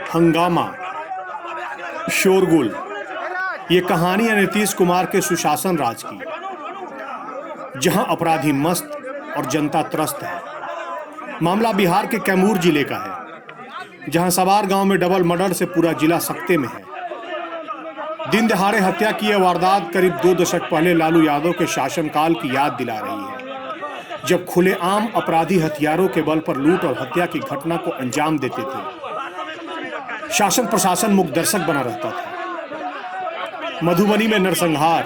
हंगामा, शोरगुल, ये कहानी है नीतीश कुमार के सुशासन राज की, जहां अपराधी मस्त और जनता त्रस्त है। मामला बिहार के कैमूर जिले का है, जहां सवार गांव में डबल मर्डर से पूरा जिला सख्ते में है। दिन दहाड़े हत्या की यह वारदात करीब 2 दशक पहले लालू यादव के शासनकाल की याद दिला रही है, जब खुलेआम अपराधी हथियारों के बल पर लूट और हत्या की घटना को अंजाम देते थे। शासन प्रशासन मुख्य दर्शक बना रहता था। मधुबनी में नरसंहार,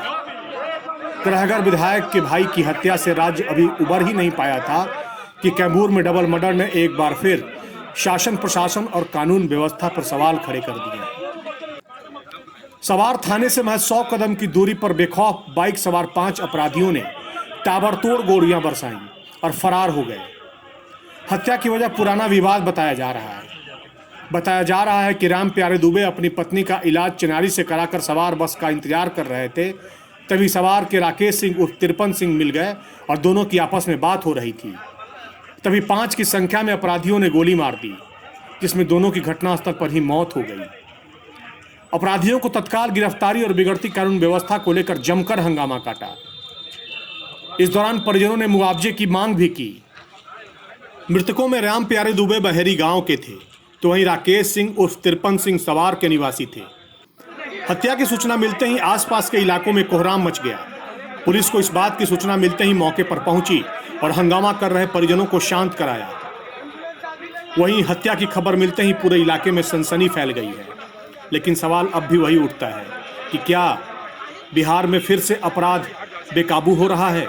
ग्रहगर विधायक के भाई की हत्या से राज्य अभी उबर ही नहीं पाया था कि कैमूर में डबल मर्डर ने एक बार फिर शासन प्रशासन और कानून व्यवस्था पर सवाल खड़े कर दिए। सवार थाने से महज 100 कदम की दूरी पर बेखौफ बाइक सवार 5 अपराधियों ने ताबड़तोड़ गोलियां बरसाईं और फरार हो गए। हत्या की वजह पुराना विवाद बताया जा रहा है कि राम प्यारे दुबे अपनी पत्नी का इलाज चिनारी से कराकर सवार बस का इंतजार कर रहे थे। तभी सवार के राकेश सिंह उर्फ तिरपन सिंह मिल गए और दोनों की आपस में बात हो रही थी। तभी 5 की संख्या में अपराधियों ने गोली मार दी, जिसमें दोनों की घटनास्थल पर ही मौत हो गई। अपराधियों को तत्काल गिरफ्तारी और बिगड़ती कानून व्यवस्था को लेकर जमकर हंगामा काटा। इस दौरान परिजनों ने मुआवजे की मांग भी की। मृतकों में राम प्यारे दुबे बहेरी गांव के थे, तो वहीं राकेश सिंह उर्फ तिरपन सिंह सवार के निवासी थे। हत्या की सूचना मिलते ही आसपास के इलाकों में कोहराम मच गया। पुलिस को इस बात की सूचना मिलते ही मौके पर पहुंची और हंगामा कर रहे परिजनों को शांत कराया। वहीं हत्या की खबर मिलते ही पूरे इलाके में सनसनी फैल गई है। लेकिन सवाल अब भी वही उठता है कि क्या बिहार में फिर से अपराध बेकाबू हो रहा है?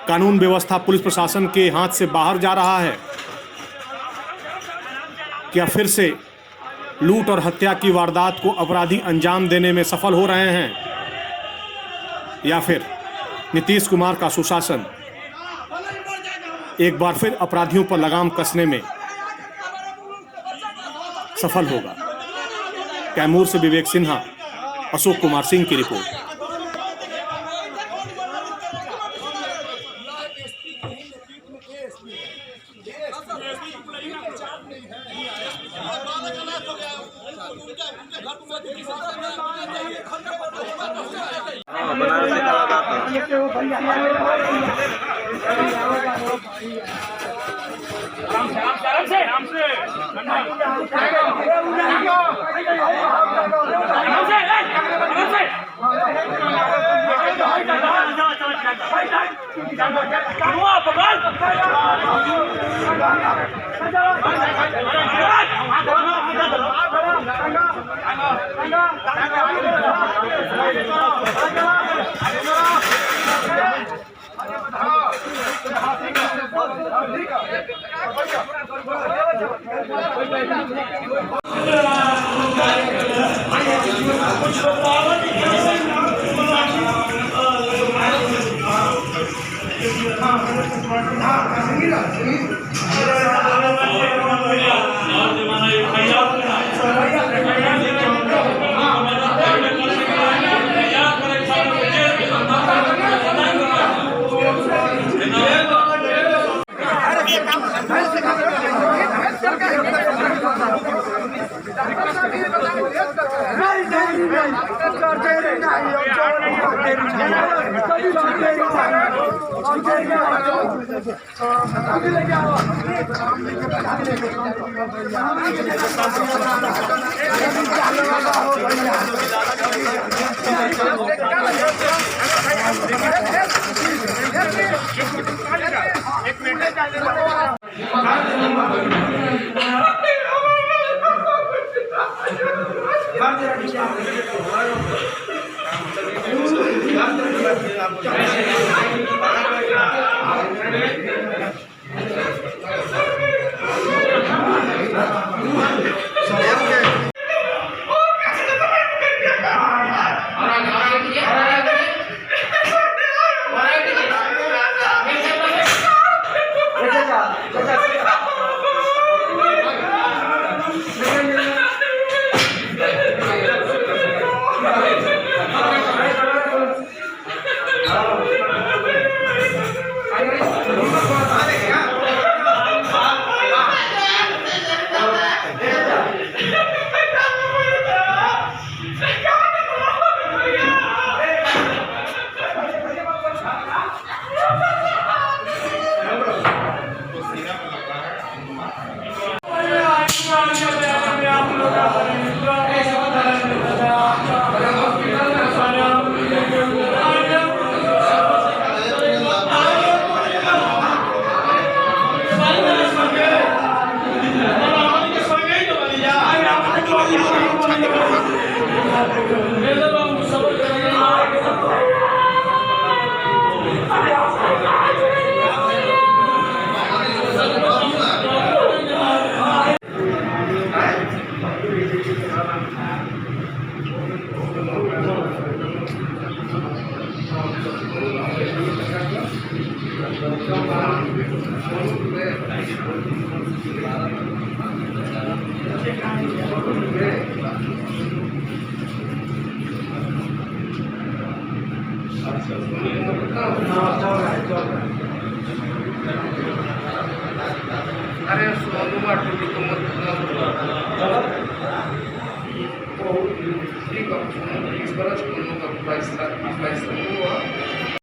कानून व्यवस्था पुलिस प्रशासन के हाथ से बाहर जा रहा है? क्या फिर से लूट और हत्या की वारदात को अपराधी अंजाम देने में सफल हो रहे हैं? या फिर नीतीश कुमार का सुशासन एक बार फिर अपराधियों पर लगाम कसने में सफल होगा? कैमूर से विवेक सिन्हा, अशोक कुमार सिंह की रिपोर्ट।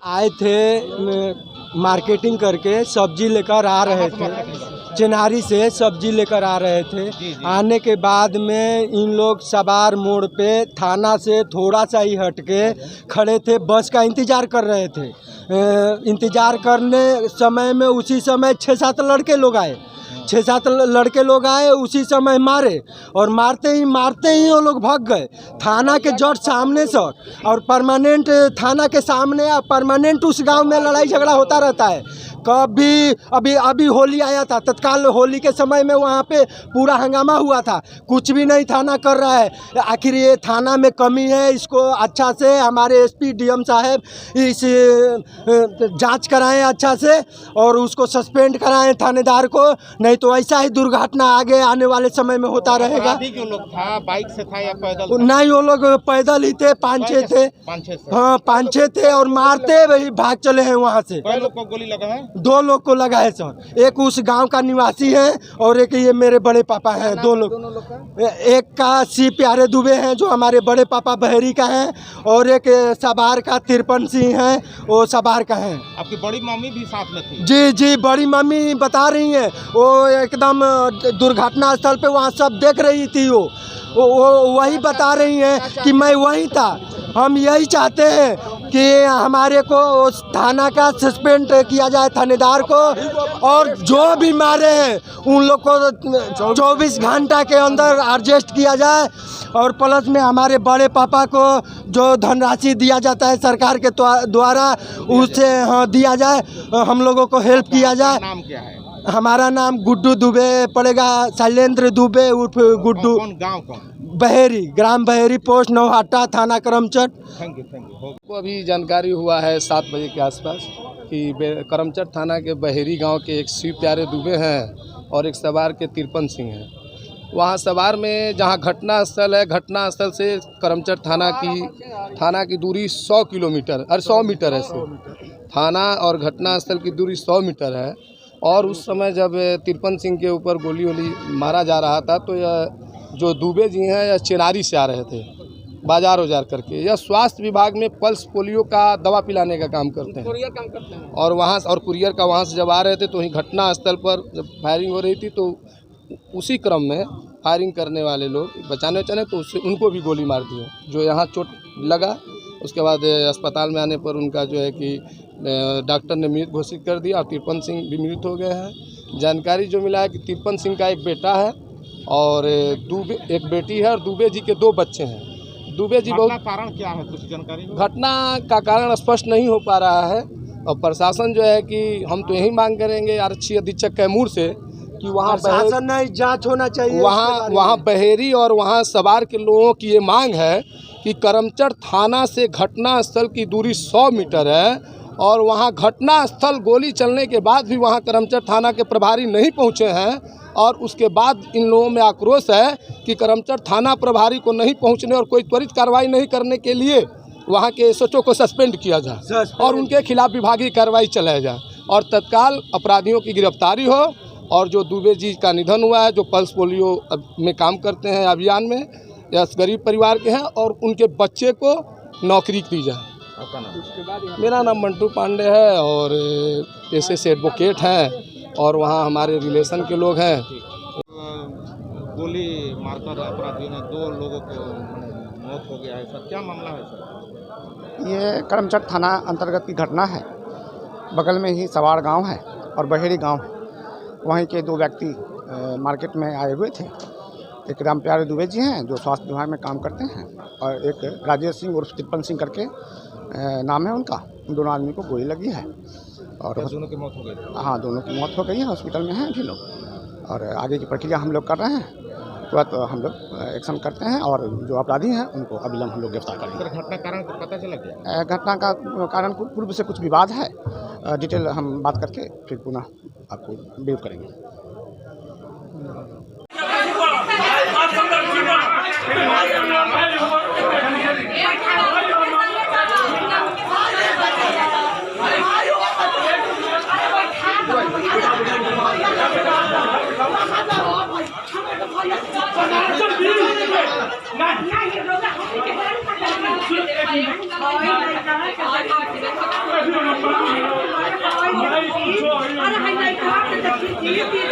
आए थे मार्केटिंग करके सब्जी लेकर आ रहे थे, चिनारी से सब्जी लेकर आ रहे थे। आने के बाद में इन लोग सवार मोड़ पे थाना से थोड़ा सा ही हटके खड़े थे, बस का इंतज़ार कर रहे थे। इंतज़ार करने समय में उसी समय 6-7 लड़के लोग आए, 6-7 लड़के लोग आए, उसी समय मारे और मारते ही वो लोग भाग गए। थाना के जस्ट सामने सर, और परमानेंट थाना के सामने परमानेंट उस गांव में लड़ाई झगड़ा होता रहता है। कभी अभी होली आया था, तत्काल होली के समय में वहाँ पे पूरा हंगामा हुआ था, कुछ भी नहीं थाना कर रहा है। आखिर ये थाना में कमी है, इसको अच्छा से हमारे एसपी डीएम साहब इस जांच कराएं अच्छा से और उसको सस्पेंड कराएं थानेदार को, नहीं तो ऐसा ही दुर्घटना आगे आने वाले समय में होता रहेगा। क्यों लोग था, बाइक से था या पैदल था? नहीं, वो लोग पैदल ही थे, 5-6 थे। हाँ 5-6 थे और मारते वही भाग चले हैं वहाँ से। कई लोग को गोली लगा है? 2 लोग को लगा है सर, एक उस गांव का निवासी है और एक ये मेरे बड़े पापा हैं। 2 लोग, एक का सी प्यारे दुबे हैं जो हमारे बड़े पापा बहरी का है, और एक सबार का तिरपन सिंह है, वो सबार का है। आपकी बड़ी मम्मी भी साथ में थी? जी, बड़ी मम्मी बता रही हैं, वो एकदम दुर्घटना स्थल पे वहाँ सब देख रही थी। वो वही बता रही हैं कि मैं वहीं था। हम यही चाहते हैं कि हमारे को उस थाना का सस्पेंड किया जाए थानेदार को, और जो भी मारे हैं उन लोग को 24 घंटा के अंदर अरेस्ट किया जाए, और प्लस में हमारे बड़े पापा को जो धनराशि दिया जाता है सरकार के द्वारा उससे दिया जाए, हम लोगों को हेल्प किया जाए। नाम क्या है? हमारा नाम गुड्डू दुबे पड़ेगा, शैलेंद्र दुबे उर्फ गुड्डू। कौन गांव कौन? बहेरी, ग्राम बहेरी, पोस्ट नौहाटा, थाना करमचट। Thank you. को अभी जानकारी हुआ है 7 बजे के आसपास कि करमचट थाना के बहेरी गांव के एक शिव प्यारे दुबे हैं और एक सवार के तिरपन सिंह हैं। वहां सवार में जहां घटना स्थल है, घटना स्थल से करमचट थाना की दूरी 100 किलोमीटर 100 मीटर है सिर्फ। थाना और घटना स्थल की दूरी 100 मीटर है। और उस समय जब तिरपन सिंह के ऊपर गोली मारा जा रहा था तो यह जो दुबे जी हैं यह चिनारी से आ रहे थे बाजार करके। यह स्वास्थ्य विभाग में पल्स पोलियो का दवा पिलाने का काम करते हैं, और कुरियर का वहाँ से जब आ रहे थे तो वहीं घटना स्थल पर जब फायरिंग हो रही थी तो उसी क्रम में फायरिंग करने वाले लोग बचाने तो उससे उनको भी गोली मार दी, जो यहाँ चोट लगा। उसके बाद अस्पताल में आने पर उनका जो है कि डॉक्टर ने मृत घोषित कर दिया और तिरपन सिंह भी मृत हो गए हैं। जानकारी जो मिला है कि तिरपन सिंह का एक बेटा है और एक बेटी है और दुबे जी के 2 बच्चे हैं। दुबे जी बहुत कारण क्या है, कुछ जानकारी? घटना का कारण स्पष्ट नहीं हो पा रहा है, और प्रशासन जो है कि हम तो यही मांग करेंगे आरक्षी अधीक्षक कैमूर से कि वहाँ प्रशासन नहीं जांच होना चाहिए। वहाँ बहेरी और वहाँ सवार के लोगों की ये मांग है कि करमचट थाना से घटना स्थल की दूरी 100 मीटर है, और वहाँ घटना स्थल गोली चलने के बाद भी वहाँ करमचट थाना के प्रभारी नहीं पहुँचे हैं। और उसके बाद इन लोगों में आक्रोश है कि करमचट थाना प्रभारी को नहीं पहुँचने और कोई त्वरित कार्रवाई नहीं करने के लिए वहाँ के एसएचओ को सस्पेंड किया जाए और उनके खिलाफ विभागीय कार्रवाई चलाया जाए और तत्काल अपराधियों की गिरफ्तारी हो। और जो दुबे जी का निधन हुआ है, जो पल्स पोलियो में काम करते हैं अभियान में, या गरीब परिवार के हैं, और उनके बच्चे को नौकरी दी जाए। आपका नाम? मेरा नाम मंटू पांडे है और पेशे से एडवोकेट हैं, और वहाँ हमारे रिलेशन के लोग हैं। गोली मारकर अपराधियों ने 2 लोगों को मौत हो गया है सर, क्या मामला है सर? ये करमचट थाना अंतर्गत की घटना है। बगल में ही सवार गांव है और बहेरी गांव है। वहीं के 2 व्यक्ति मार्केट में आए हुए थे। एक राम प्यारे दुबे जी हैं जो स्वास्थ्य विभाग में काम करते हैं, और एक राजेश सिंह उर्फ तिरपन सिंह करके नाम है उनका। उन दोनों आदमी को गोली लगी है और दोनों की मौत हो गई? हाँ, दोनों की मौत हो गई है, हॉस्पिटल में हैं अभी लोग, और आगे की प्रक्रिया हम लोग कर रहे हैं। तुरंत हम लोग एक्शन करते हैं और जो अपराधी हैं उनको अविलंब हम लोग गिरफ्तार करेंगे। घटना कारण को पता चला क्या? घटना का कारण पूर्व से कुछ विवाद है, डिटेल हम बात करके फिर पुनः आपको ब्रीफ करेंगे। Ada